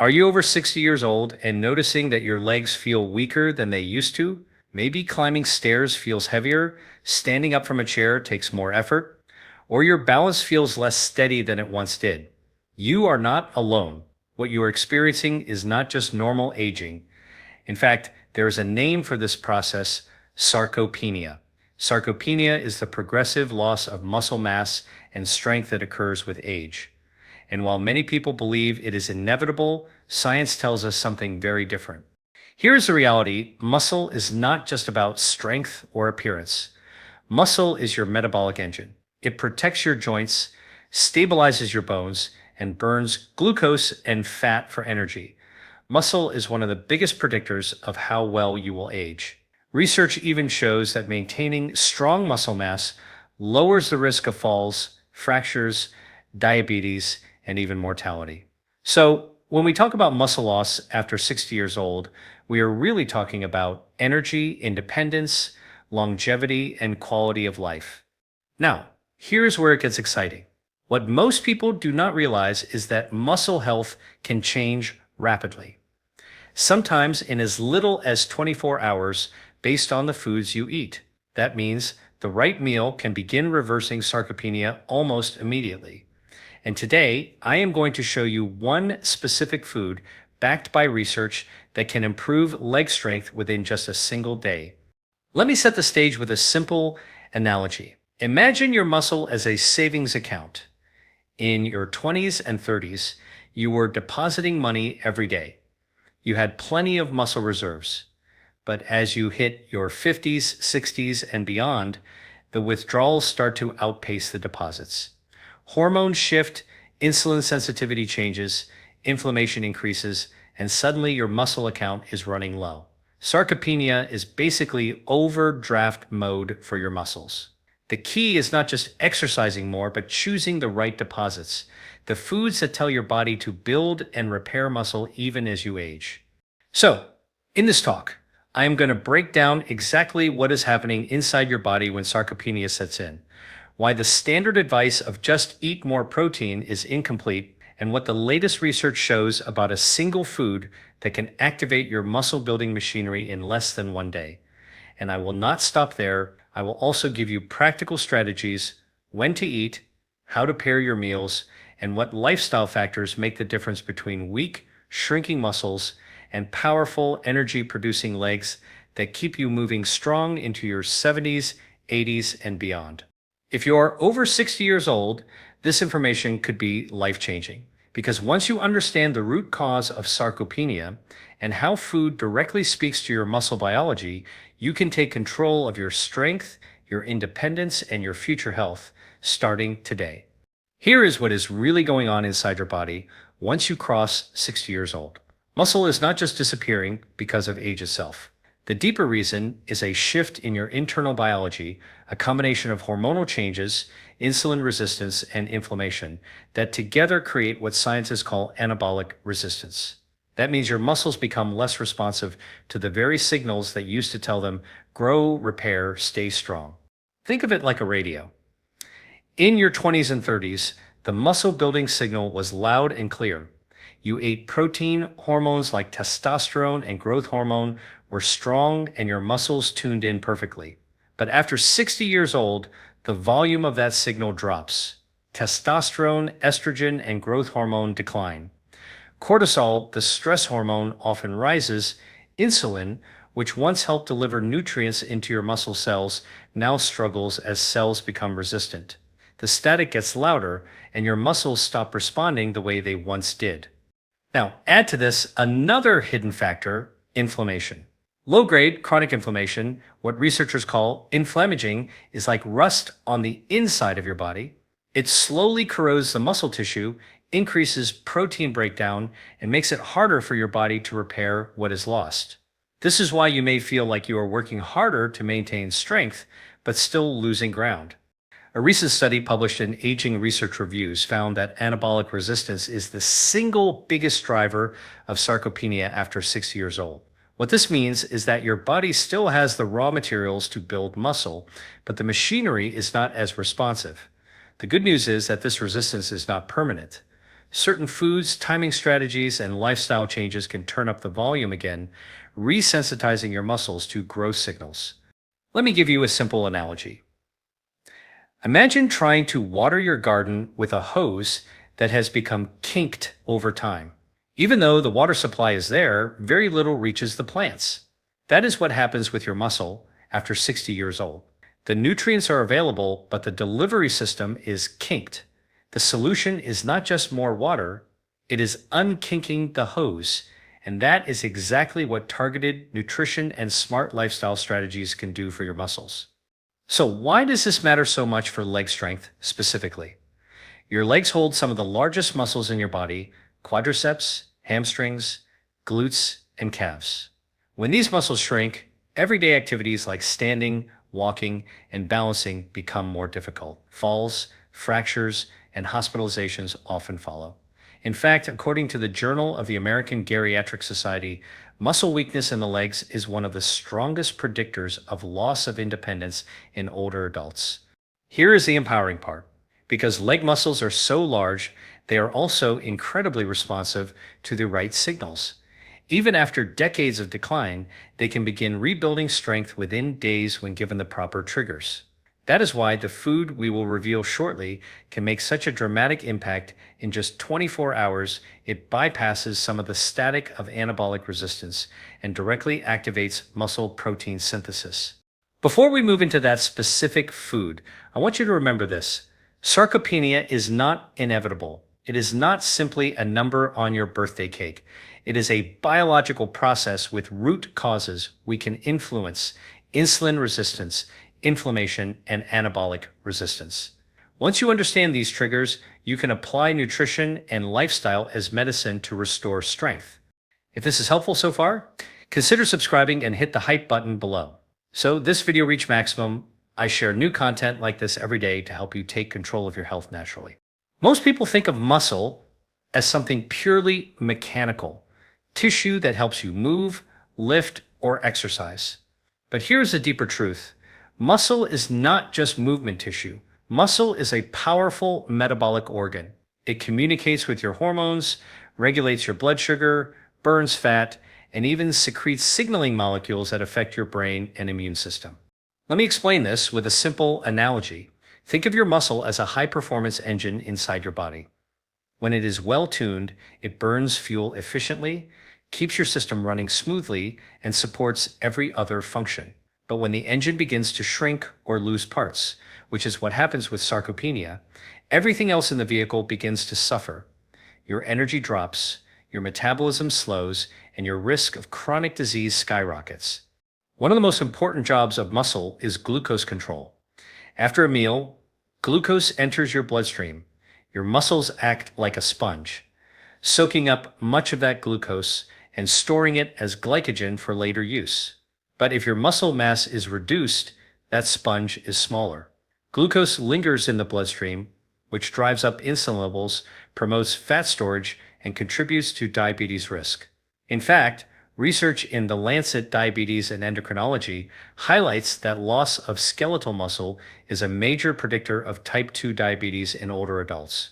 Are you over 60 years old and noticing that your legs feel weaker than they used to? Maybe climbing stairs feels heavier, standing up from a chair takes more effort, or your balance feels less steady than it once did. You are not alone. What you are experiencing is not just normal aging. In fact, there is a name for this process: sarcopenia. Sarcopenia is the progressive loss of muscle mass and strength that occurs with age. And while many people believe it is inevitable, science tells us something very different. Here's the reality: muscle is not just about strength or appearance. Muscle is your metabolic engine. It protects your joints, stabilizes your bones, and burns glucose and fat for energy. Muscle is one of the biggest predictors of how well you will age. Research even shows that maintaining strong muscle mass lowers the risk of falls, fractures, diabetes, and even mortality. So, when we talk about muscle loss after 60 years old, we are really talking about energy, independence, longevity, and quality of life. Now, here's where it gets exciting. What most people do not realize is that muscle health can change rapidly, sometimes in as little as 24 hours based on the foods you eat. That means the right meal can begin reversing sarcopenia almost immediately. And today, I am going to show you one specific food backed by research that can improve leg strength within just a single day. Let me set the stage with a simple analogy. Imagine your muscle as a savings account. In your 20s and 30s, you were depositing money every day. You had plenty of muscle reserves. But as you hit your 50s, 60s, and beyond, the withdrawals start to outpace the deposits. Hormones shift, insulin sensitivity changes, inflammation increases, and suddenly your muscle account is running low. Sarcopenia is basically overdraft mode for your muscles. The key is not just exercising more, but choosing the right deposits, the foods that tell your body to build and repair muscle even as you age. So, in this talk, I am going to break down exactly what is happening inside your body when sarcopenia sets in, why the standard advice of just eat more protein is incomplete, and what the latest research shows about a single food that can activate your muscle building machinery in less than one day. And I will not stop there. I will also give you practical strategies: when to eat, how to pair your meals, and what lifestyle factors make the difference between weak, shrinking muscles and powerful, energy-producing legs that keep you moving strong into your 70s, 80s, and beyond. If you're over 60 years old, this information could be life-changing, because once you understand the root cause of sarcopenia and how food directly speaks to your muscle biology, you can take control of your strength, your independence, and your future health starting today. Here is what is really going on inside your body once you cross 60 years old. Muscle is not just disappearing because of age itself. The deeper reason is a shift in your internal biology, a combination of hormonal changes, insulin resistance, and inflammation that together create what scientists call anabolic resistance. That means your muscles become less responsive to the very signals that used to tell them grow, repair, stay strong. Think of it like a radio. In your 20s and 30s, the muscle building signal was loud and clear. You ate protein, hormones like testosterone and growth hormone were strong, and your muscles tuned in perfectly. But after 60 years old, the volume of that signal drops. Testosterone, estrogen, and growth hormone decline. Cortisol, the stress hormone, often rises. Insulin, which once helped deliver nutrients into your muscle cells, now struggles as cells become resistant. The static gets louder, and your muscles stop responding the way they once did. Now, add to this another hidden factor: inflammation. Low-grade chronic inflammation, what researchers call inflammaging, is like rust on the inside of your body. It slowly corrodes the muscle tissue, increases protein breakdown, and makes it harder for your body to repair what is lost. This is why you may feel like you are working harder to maintain strength, but still losing ground. A recent study published in Aging Research Reviews found that anabolic resistance is the single biggest driver of sarcopenia after 60 years old. What this means is that your body still has the raw materials to build muscle, but the machinery is not as responsive. The good news is that this resistance is not permanent. Certain foods, timing strategies, and lifestyle changes can turn up the volume again, resensitizing your muscles to growth signals. Let me give you a simple analogy. Imagine trying to water your garden with a hose that has become kinked over time. Even though the water supply is there, very little reaches the plants. That is what happens with your muscle after 60 years old. The nutrients are available, but the delivery system is kinked. The solution is not just more water, it is unkinking the hose. And that is exactly what targeted nutrition and smart lifestyle strategies can do for your muscles. So why does this matter so much for leg strength specifically? Your legs hold some of the largest muscles in your body: quadriceps, hamstrings, glutes, and calves. When these muscles shrink, everyday activities like standing, walking, and balancing become more difficult. Falls, fractures, and hospitalizations often follow. In fact, according to the Journal of the American Geriatric Society, muscle weakness in the legs is one of the strongest predictors of loss of independence in older adults. Here is the empowering part. Because leg muscles are so large, they are also incredibly responsive to the right signals. Even after decades of decline, they can begin rebuilding strength within days when given the proper triggers. That is why the food we will reveal shortly can make such a dramatic impact. In just 24 hours. It bypasses some of the static of anabolic resistance and directly activates muscle protein synthesis. Before we move into that specific food, I want you to remember this. Sarcopenia is not inevitable. It is not simply a number on your birthday cake. It is a biological process with root causes we can influence: insulin resistance, inflammation, and anabolic resistance. Once you understand these triggers, you can apply nutrition and lifestyle as medicine to restore strength. If this is helpful so far, consider subscribing and hit the hype button below. So this video reached maximum. I share new content like this every day to help you take control of your health naturally. Most people think of muscle as something purely mechanical, tissue that helps you move, lift, or exercise. But here's the deeper truth. Muscle is not just movement tissue. Muscle is a powerful metabolic organ. It communicates with your hormones, regulates your blood sugar, burns fat, and even secretes signaling molecules that affect your brain and immune system. Let me explain this with a simple analogy. Think of your muscle as a high-performance engine inside your body. When it is well-tuned, it burns fuel efficiently, keeps your system running smoothly, and supports every other function. But when the engine begins to shrink or lose parts, which is what happens with sarcopenia, everything else in the vehicle begins to suffer. Your energy drops, your metabolism slows, and your risk of chronic disease skyrockets. One of the most important jobs of muscle is glucose control. After a meal, glucose enters your bloodstream. Your muscles act like a sponge, soaking up much of that glucose and storing it as glycogen for later use. But if your muscle mass is reduced, that sponge is smaller. Glucose lingers in the bloodstream, which drives up insulin levels, promotes fat storage, and contributes to diabetes risk. In fact, research in the Lancet Diabetes and Endocrinology highlights that loss of skeletal muscle is a major predictor of type 2 diabetes in older adults.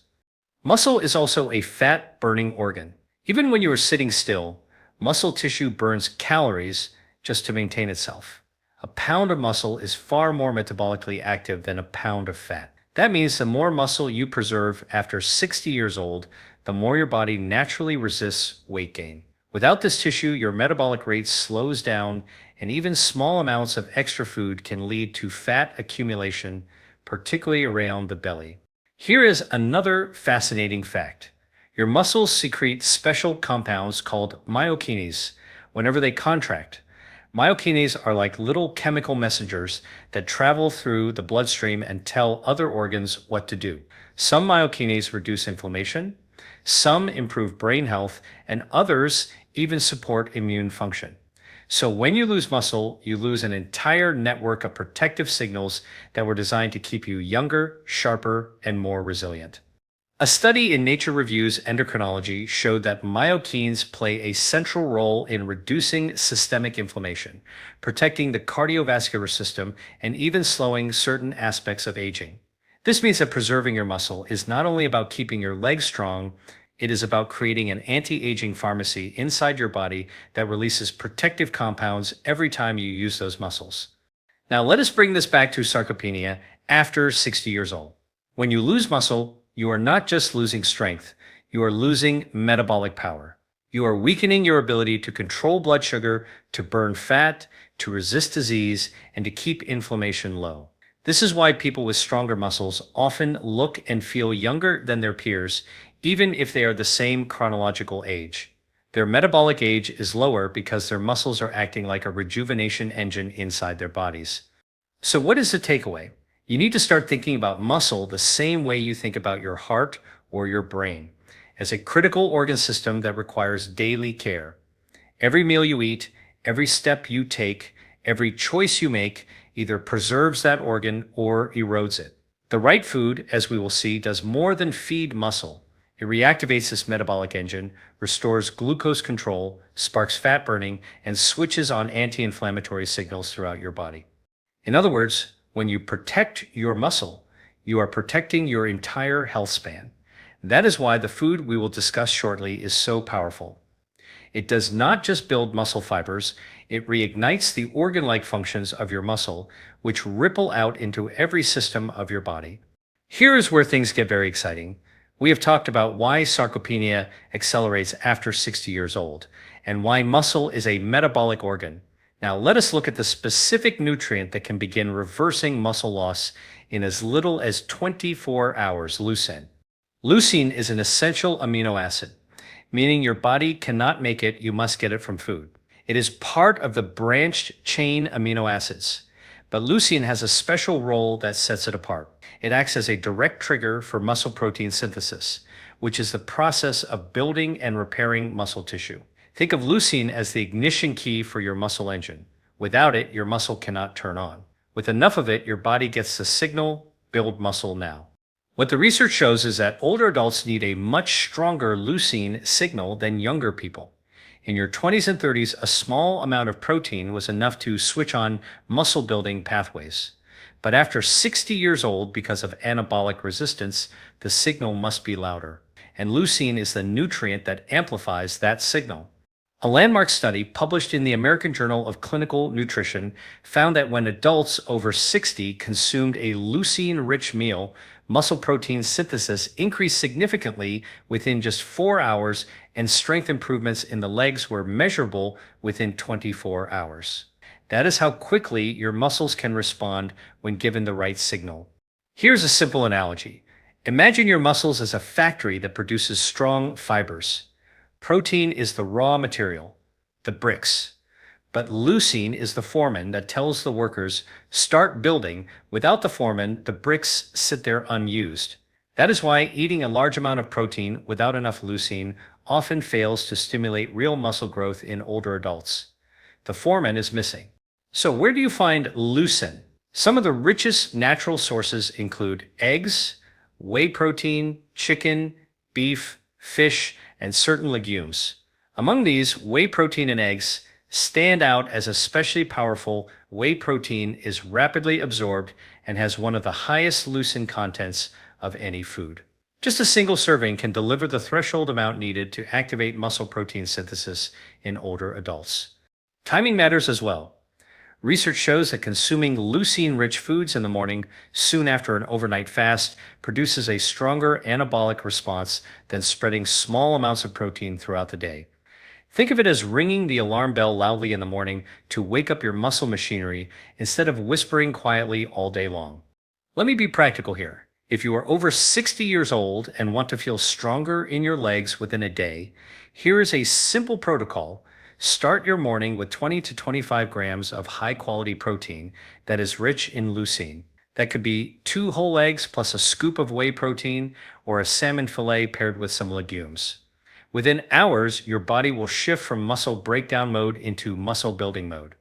Muscle is also a fat-burning organ. Even when you are sitting still, muscle tissue burns calories just to maintain itself. A pound of muscle is far more metabolically active than a pound of fat. That means the more muscle you preserve after 60 years old, the more your body naturally resists weight gain. Without this tissue, your metabolic rate slows down, and even small amounts of extra food can lead to fat accumulation, particularly around the belly. Here is another fascinating fact. Your muscles secrete special compounds called myokines whenever they contract. Myokines are like little chemical messengers that travel through the bloodstream and tell other organs what to do. Some myokines reduce inflammation, some improve brain health, and others even support immune function. So when you lose muscle, you lose an entire network of protective signals that were designed to keep you younger, sharper, and more resilient. A study in Nature Reviews Endocrinology showed that myokines play a central role in reducing systemic inflammation, protecting the cardiovascular system, and even slowing certain aspects of aging. This means that preserving your muscle is not only about keeping your legs strong, It is about creating an anti-aging pharmacy inside your body that releases protective compounds every time you use those muscles. Now, let us bring this back to sarcopenia after 60 years old. When you lose muscle, you are not just losing strength, you are losing metabolic power. You are weakening your ability to control blood sugar, to burn fat, to resist disease, and to keep inflammation low. This is why people with stronger muscles often look and feel younger than their peers, even if they are the same chronological age. Their metabolic age is lower because their muscles are acting like a rejuvenation engine inside their bodies. So what is the takeaway? You need to start thinking about muscle the same way you think about your heart or your brain, as a critical organ system that requires daily care. Every meal you eat, every step you take, every choice you make either preserves that organ or erodes it. The right food, as we will see, does more than feed muscle. It reactivates this metabolic engine, restores glucose control, sparks fat burning, and switches on anti-inflammatory signals throughout your body. In other words, when you protect your muscle, you are protecting your entire health span. That is why the food we will discuss shortly is so powerful. It does not just build muscle fibers, it reignites the organ-like functions of your muscle, which ripple out into every system of your body. Here is where things get very exciting. We have talked about why sarcopenia accelerates after 60 years old, and why muscle is a metabolic organ. Now let us look at the specific nutrient that can begin reversing muscle loss in as little as 24 hours, leucine. Leucine is an essential amino acid, meaning your body cannot make it, you must get it from food. It is part of the branched chain amino acids, but leucine has a special role that sets it apart. It acts as a direct trigger for muscle protein synthesis, which is the process of building and repairing muscle tissue. Think of leucine as the ignition key for your muscle engine. Without it, your muscle cannot turn on. With enough of it, your body gets the signal, build muscle now. What the research shows is that older adults need a much stronger leucine signal than younger people. In your 20s and 30s, a small amount of protein was enough to switch on muscle building pathways. But after 60 years old, because of anabolic resistance, the signal must be louder. And leucine is the nutrient that amplifies that signal. A landmark study published in the American Journal of Clinical Nutrition found that when adults over 60 consumed a leucine-rich meal, muscle protein synthesis increased significantly within just 4 hours, and strength improvements in the legs were measurable within 24 hours. That is how quickly your muscles can respond when given the right signal. Here's a simple analogy. Imagine your muscles as a factory that produces strong fibers. Protein is the raw material, the bricks. But leucine is the foreman that tells the workers, start building. Without the foreman, the bricks sit there unused. That is why eating a large amount of protein without enough leucine often fails to stimulate real muscle growth in older adults. The foreman is missing. So where do you find leucine? Some of the richest natural sources include eggs, whey protein, chicken, beef, fish, and certain legumes. Among these, whey protein and eggs stand out as especially powerful. Whey protein is rapidly absorbed and has one of the highest leucine contents of any food. Just a single serving can deliver the threshold amount needed to activate muscle protein synthesis in older adults. Timing matters as well. Research shows that consuming leucine-rich foods in the morning, soon after an overnight fast, produces a stronger anabolic response than spreading small amounts of protein throughout the day. Think of it as ringing the alarm bell loudly in the morning to wake up your muscle machinery instead of whispering quietly all day long. Let me be practical here. If you are over 60 years old and want to feel stronger in your legs within a day, here is a simple protocol. Start your morning with 20 to 25 grams of high-quality protein that is rich in leucine. That could be 2 whole eggs plus a scoop of whey protein or a salmon fillet paired with some legumes. Within hours, your body will shift from muscle breakdown mode into muscle building mode.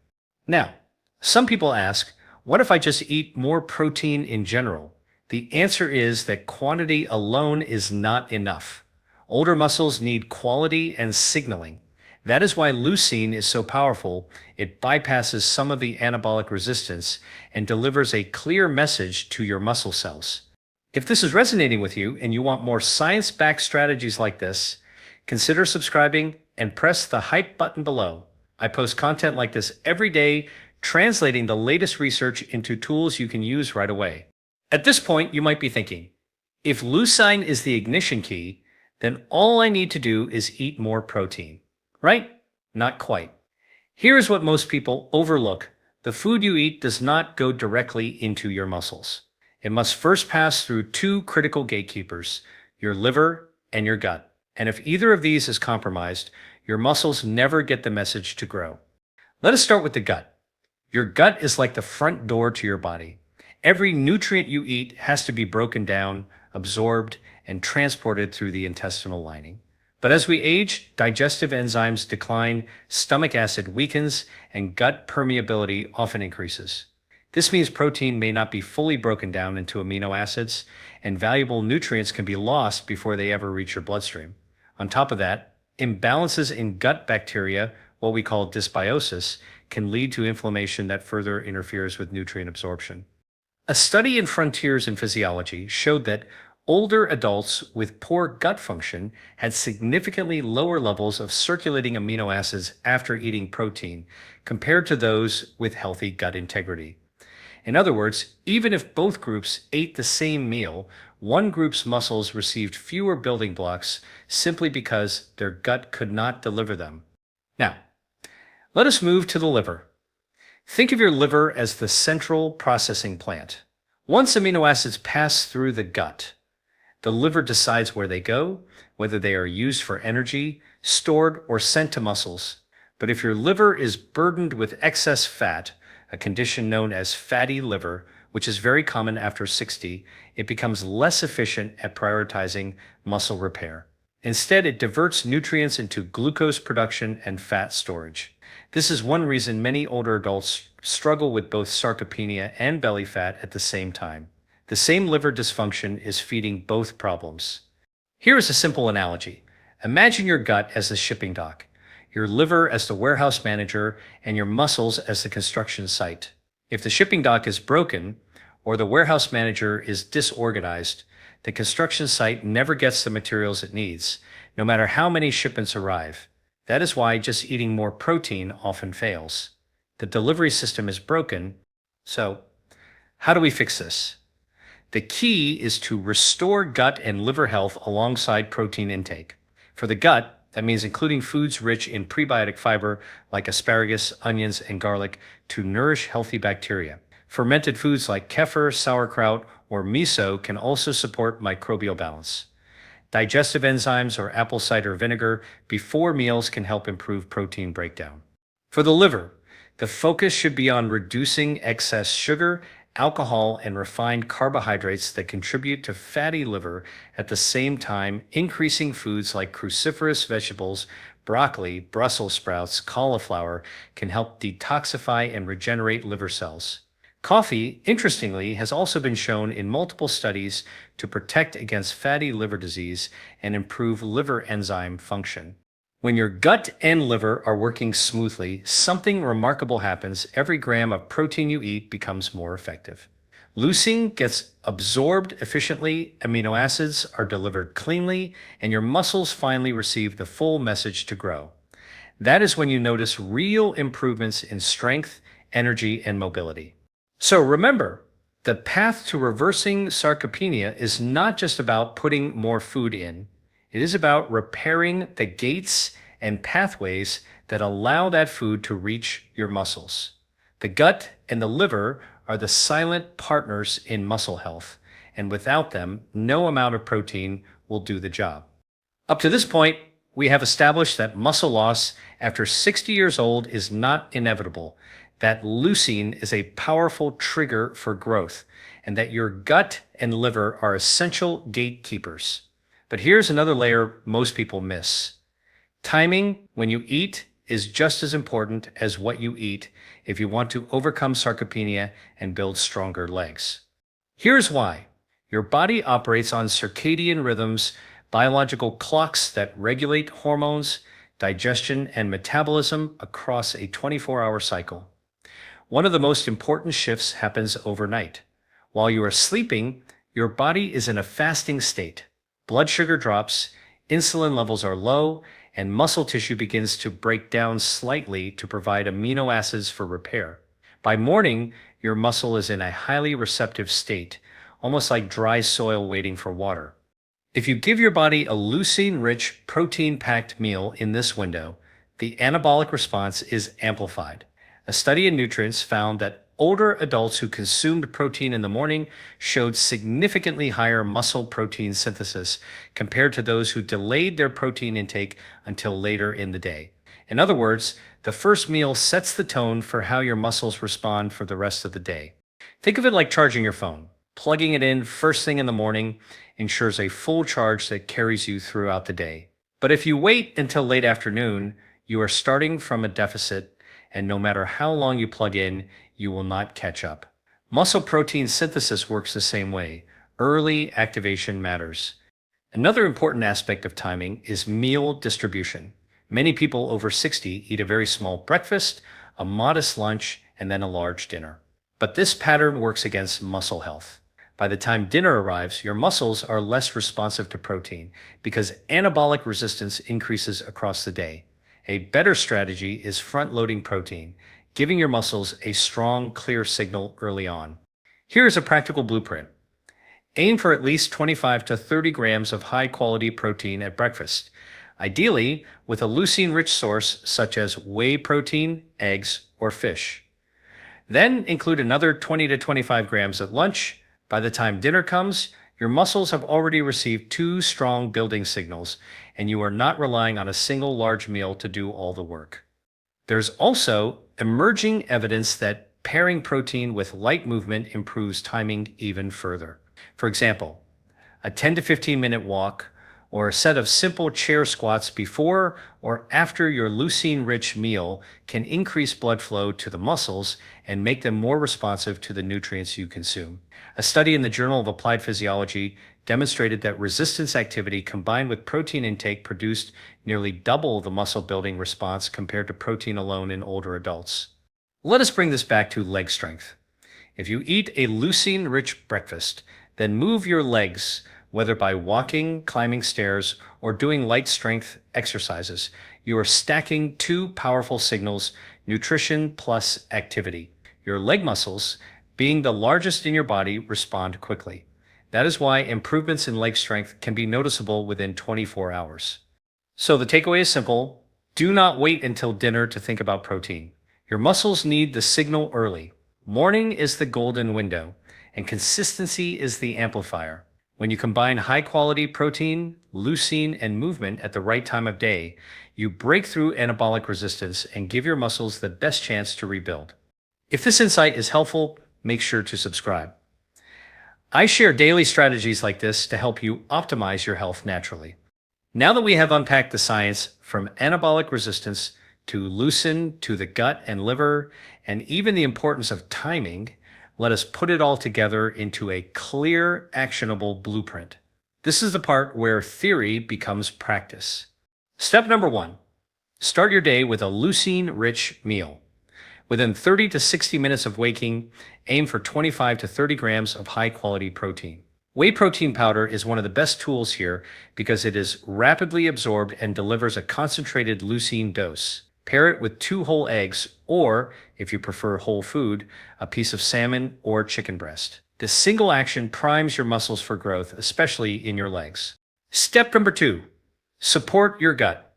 Now, some people ask, what if I just eat more protein in general? The answer is that quantity alone is not enough. Older muscles need quality and signaling. That is why leucine is so powerful. It bypasses some of the anabolic resistance and delivers a clear message to your muscle cells. If this is resonating with you and you want more science-backed strategies like this, consider subscribing and press the hype button below. I post content like this every day, translating the latest research into tools you can use right away. At this point, you might be thinking, if leucine is the ignition key, then all I need to do is eat more protein, right? Not quite. Here's what most people overlook. The food you eat does not go directly into your muscles. It must first pass through two critical gatekeepers, your liver and your gut. And if either of these is compromised, your muscles never get the message to grow. Let us start with the gut. Your gut is like the front door to your body. Every nutrient you eat has to be broken down, absorbed, and transported through the intestinal lining. But as we age, digestive enzymes decline, stomach acid weakens, and gut permeability often increases. This means protein may not be fully broken down into amino acids, and valuable nutrients can be lost before they ever reach your bloodstream. On top of that, imbalances in gut bacteria, what we call dysbiosis, can lead to inflammation that further interferes with nutrient absorption. A study in Frontiers in Physiology showed that older adults with poor gut function had significantly lower levels of circulating amino acids after eating protein compared to those with healthy gut integrity. In other words, even if both groups ate the same meal, one group's muscles received fewer building blocks simply because their gut could not deliver them. Now, let us move to the liver. Think of your liver as the central processing plant. Once amino acids pass through the gut, the liver decides where they go, whether they are used for energy, stored, or sent to muscles. But if your liver is burdened with excess fat, a condition known as fatty liver, which is very common after 60, it becomes less efficient at prioritizing muscle repair. Instead, it diverts nutrients into glucose production and fat storage. This is one reason many older adults struggle with both sarcopenia and belly fat at the same time. The same liver dysfunction is feeding both problems. Here is a simple analogy. Imagine your gut as the shipping dock, your liver as the warehouse manager, and your muscles as the construction site. If the shipping dock is broken, or the warehouse manager is disorganized, the construction site never gets the materials it needs, no matter how many shipments arrive. That is why just eating more protein often fails. The delivery system is broken. So, how do we fix this? The key is to restore gut and liver health alongside protein intake. For the gut, that means including foods rich in prebiotic fiber like asparagus, onions, and garlic to nourish healthy bacteria. Fermented foods like kefir, sauerkraut, or miso can also support microbial balance. Digestive enzymes or apple cider vinegar before meals can help improve protein breakdown. For the liver, the focus should be on reducing excess sugar, alcohol, and refined carbohydrates that contribute to fatty liver, at the same time increasing foods like cruciferous vegetables, broccoli, Brussels sprouts, cauliflower can help detoxify and regenerate liver cells. Coffee, interestingly, has also been shown in multiple studies to protect against fatty liver disease and improve liver enzyme function. When your gut and liver are working smoothly, something remarkable happens. Every gram of protein you eat becomes more effective. Leucine gets absorbed efficiently, amino acids are delivered cleanly, and your muscles finally receive the full message to grow. That is when you notice real improvements in strength, energy, and mobility. So remember, the path to reversing sarcopenia is not just about putting more food in. It is about repairing the gates and pathways that allow that food to reach your muscles. The gut and the liver are the silent partners in muscle health, and without them, no amount of protein will do the job. Up to this point, we have established that muscle loss after 60 years old is not inevitable, that leucine is a powerful trigger for growth, and that your gut and liver are essential gatekeepers. But here's another layer most people miss. Timing when you eat is just as important as what you eat if you want to overcome sarcopenia and build stronger legs. Here's why. Your body operates on circadian rhythms, biological clocks that regulate hormones, digestion, and metabolism across a 24-hour cycle. One of the most important shifts happens overnight. While you are sleeping, Your body is in a fasting state. Blood sugar drops, insulin levels are low, and muscle tissue begins to break down slightly to provide amino acids for repair. By morning, your muscle is in a highly receptive state, almost like dry soil waiting for water. If you give your body a leucine-rich, protein-packed meal in this window, the anabolic response is amplified. A study in nutrients found that older adults who consumed protein in the morning showed significantly higher muscle protein synthesis compared to those who delayed their protein intake until later in the day. In other words, the first meal sets the tone for how your muscles respond for the rest of the day. Think of it like charging your phone. Plugging it in first thing in the morning ensures a full charge that carries you throughout the day. But if you wait until late afternoon, you are starting from a deficit, and no matter how long you plug in, you will not catch up. Muscle protein synthesis works the same way. Early activation matters. Another important aspect of timing is meal distribution. Many people over 60 eat a very small breakfast, a modest lunch, and then a large dinner. But this pattern works against muscle health. By the time dinner arrives, your muscles are less responsive to protein because anabolic resistance increases across the day. A better strategy is front-loading protein, giving your muscles a strong, clear signal early on. Here is a practical blueprint. Aim for at least 25 to 30 grams of high-quality protein at breakfast, ideally with a leucine-rich source such as whey protein, eggs, or fish. Then include another 20 to 25 grams at lunch. By the time dinner comes, your muscles have already received two strong building signals, and you are not relying on a single large meal to do all the work. There's also emerging evidence that pairing protein with light movement improves timing even further. For example, a 10 to 15-minute walk or a set of simple chair squats before or after your leucine-rich meal can increase blood flow to the muscles and make them more responsive to the nutrients you consume. A study in the Journal of Applied Physiology demonstrated that resistance activity combined with protein intake produced nearly double the muscle building response compared to protein alone in older adults. Let us bring this back to leg strength. If you eat a leucine-rich breakfast, then move your legs, whether by walking, climbing stairs, or doing light strength exercises. You are stacking two powerful signals, nutrition plus activity. Your leg muscles, being the largest in your body, respond quickly. That is why improvements in leg strength can be noticeable within 24 hours. So the takeaway is simple. Do not wait until dinner to think about protein. Your muscles need the signal early. Morning is the golden window, and consistency is the amplifier. When you combine high-quality protein, leucine, and movement at the right time of day, you break through anabolic resistance and give your muscles the best chance to rebuild. If this insight is helpful, make sure to subscribe. I share daily strategies like this to help you optimize your health naturally. Now that we have unpacked the science from anabolic resistance to leucine to the gut and liver, and even the importance of timing, let us put it all together into a clear, actionable blueprint. This is the part where theory becomes practice. Step number 1. Start your day with a leucine-rich meal. Within 30 to 60 minutes of waking, aim for 25 to 30 grams of high-quality protein. Whey protein powder is one of the best tools here because it is rapidly absorbed and delivers a concentrated leucine dose. Pair it with 2 whole eggs, or, if you prefer whole food, a piece of salmon or chicken breast. This single action primes your muscles for growth, especially in your legs. Step number 2. Support your gut.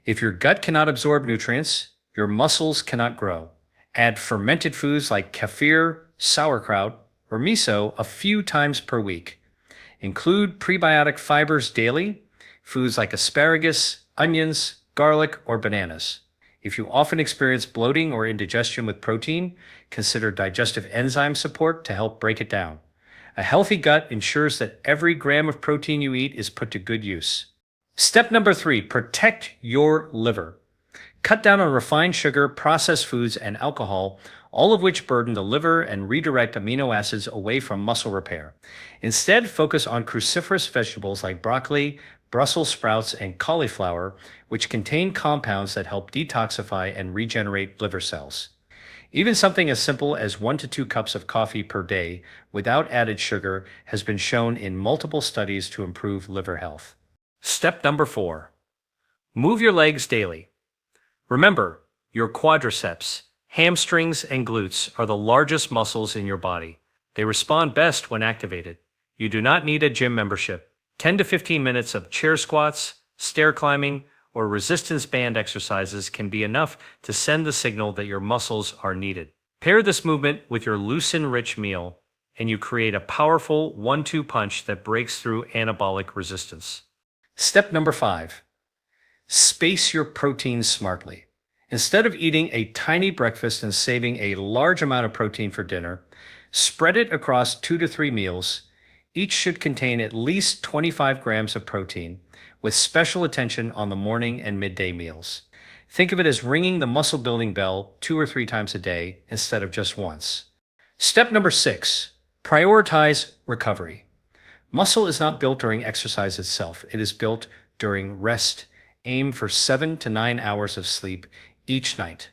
If your gut cannot absorb nutrients, your muscles cannot grow. Add fermented foods like kefir, sauerkraut, or miso a few times per week. Include prebiotic fibers daily, foods like asparagus, onions, garlic, or bananas. If you often experience bloating or indigestion with protein, consider digestive enzyme support to help break it down. A healthy gut ensures that every gram of protein you eat is put to good use. Step number 3, protect your liver. Cut down on refined sugar, processed foods, and alcohol, all of which burden the liver and redirect amino acids away from muscle repair. Instead, focus on cruciferous vegetables like broccoli, Brussels sprouts, and cauliflower, which contain compounds that help detoxify and regenerate liver cells. Even something as simple as 1 to 2 cups of coffee per day without added sugar has been shown in multiple studies to improve liver health. Step number 4. Move your legs daily. Remember, your quadriceps, hamstrings, and glutes are the largest muscles in your body. They respond best when activated. You do not need a gym membership. 10 to 15 minutes of chair squats, stair climbing, or resistance band exercises can be enough to send the signal that your muscles are needed. Pair this movement with your leucine-rich meal, and you create a powerful 1-2 punch that breaks through anabolic resistance. Step number 5. Space your protein smartly. Instead of eating a tiny breakfast and saving a large amount of protein for dinner, spread it across 2 to 3 meals. Each should contain at least 25 grams of protein, with special attention on the morning and midday meals. Think of it as ringing the muscle building bell 2 or 3 times a day instead of just once. Step number 6. Prioritize recovery. Muscle is not built during exercise itself. It is built during rest. Aim for 7 to 9 hours of sleep each night.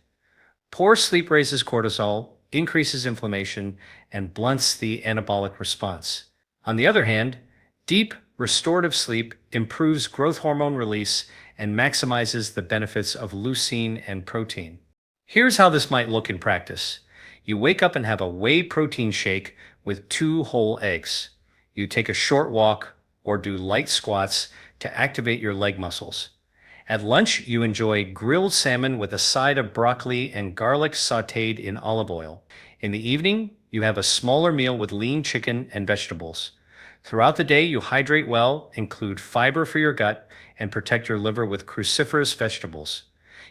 Poor sleep raises cortisol, increases inflammation, and blunts the anabolic response. On the other hand, deep, restorative sleep improves growth hormone release and maximizes the benefits of leucine and protein. Here's how this might look in practice. You wake up and have a whey protein shake with 2 whole eggs. You take a short walk or do light squats to activate your leg muscles. At lunch, you enjoy grilled salmon with a side of broccoli and garlic sautéed in olive oil. In the evening, you have a smaller meal with lean chicken and vegetables. Throughout the day, you hydrate well, include fiber for your gut, and protect your liver with cruciferous vegetables.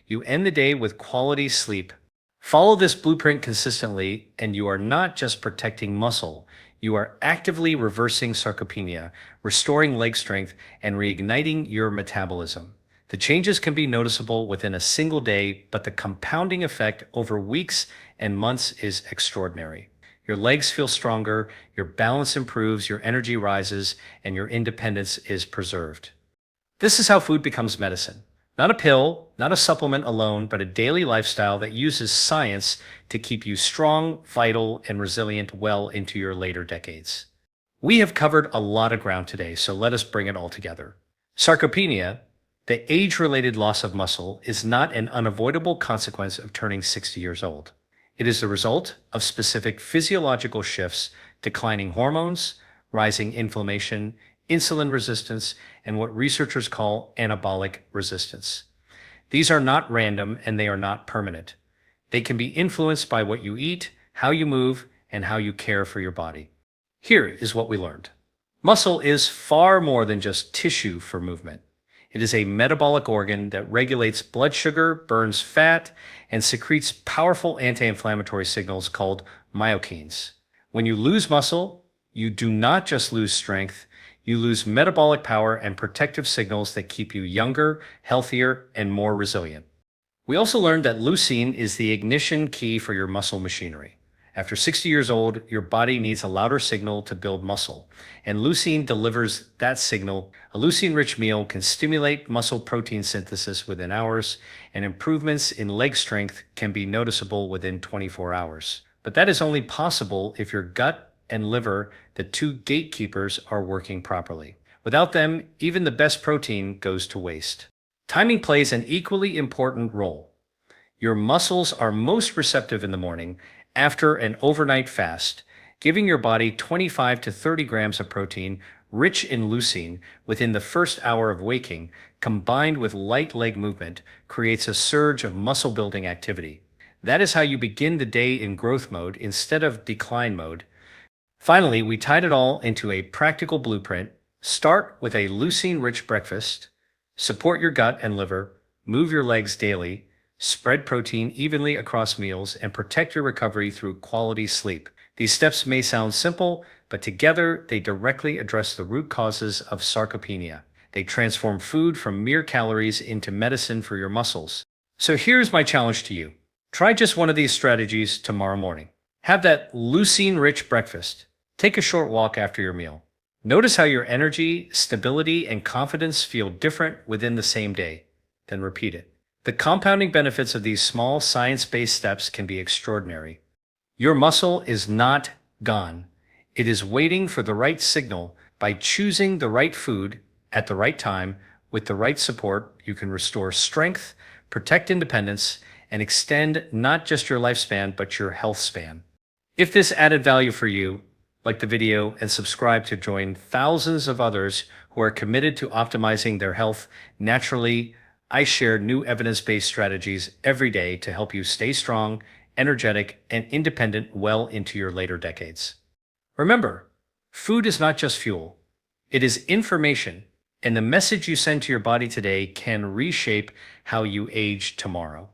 You end the day with quality sleep. Follow this blueprint consistently, and you are not just protecting muscle. You are actively reversing sarcopenia, restoring leg strength, and reigniting your metabolism. The changes can be noticeable within a single day, but the compounding effect over weeks and months is extraordinary. Your legs feel stronger, your balance improves, your energy rises, and your independence is preserved. This is how food becomes medicine. Not a pill, not a supplement alone, but a daily lifestyle that uses science to keep you strong, vital, and resilient well into your later decades. We have covered a lot of ground today, so let us bring it all together. Sarcopenia, the age-related loss of muscle, is not an unavoidable consequence of turning 60 years old. It is the result of specific physiological shifts, declining hormones, rising inflammation, insulin resistance, and what researchers call anabolic resistance. These are not random and they are not permanent. They can be influenced by what you eat, how you move, and how you care for your body. Here is what we learned. Muscle is far more than just tissue for movement. It is a metabolic organ that regulates blood sugar, burns fat, and secretes powerful anti-inflammatory signals called myokines. When you lose muscle, you do not just lose strength, you lose metabolic power and protective signals that keep you younger, healthier, and more resilient. We also learned that leucine is the ignition key for your muscle machinery. After 60 years old, your body needs a louder signal to build muscle, and leucine delivers that signal. A leucine-rich meal can stimulate muscle protein synthesis within hours, and improvements in leg strength can be noticeable within 24 hours. But that is only possible if your gut and liver, the 2 gatekeepers, are working properly. Without them, even the best protein goes to waste. Timing plays an equally important role. Your muscles are most receptive in the morning, after an overnight fast. Giving your body 25 to 30 grams of protein rich in leucine within the first hour of waking, combined with light leg movement, creates a surge of muscle building activity. That is how you begin the day in growth mode instead of decline mode. Finally, we tied it all into a practical blueprint. Start with a leucine-rich breakfast, support your gut and liver, move your legs daily, spread protein evenly across meals, and protect your recovery through quality sleep. These steps may sound simple, but together they directly address the root causes of sarcopenia. They transform food from mere calories into medicine for your muscles. So here's my challenge to you. Try just one of these strategies tomorrow morning. Have that leucine-rich breakfast. Take a short walk after your meal. Notice how your energy, stability, and confidence feel different within the same day. Then repeat it. The compounding benefits of these small science-based steps can be extraordinary. Your muscle is not gone. It is waiting for the right signal. By choosing the right food at the right time with the right support, you can restore strength, protect independence, and extend not just your lifespan, but your health span. If this added value for you, like the video and subscribe to join thousands of others who are committed to optimizing their health naturally. I share new evidence-based strategies every day to help you stay strong, energetic, and independent well into your later decades. Remember, food is not just fuel. It is information, and the message you send to your body today can reshape how you age tomorrow.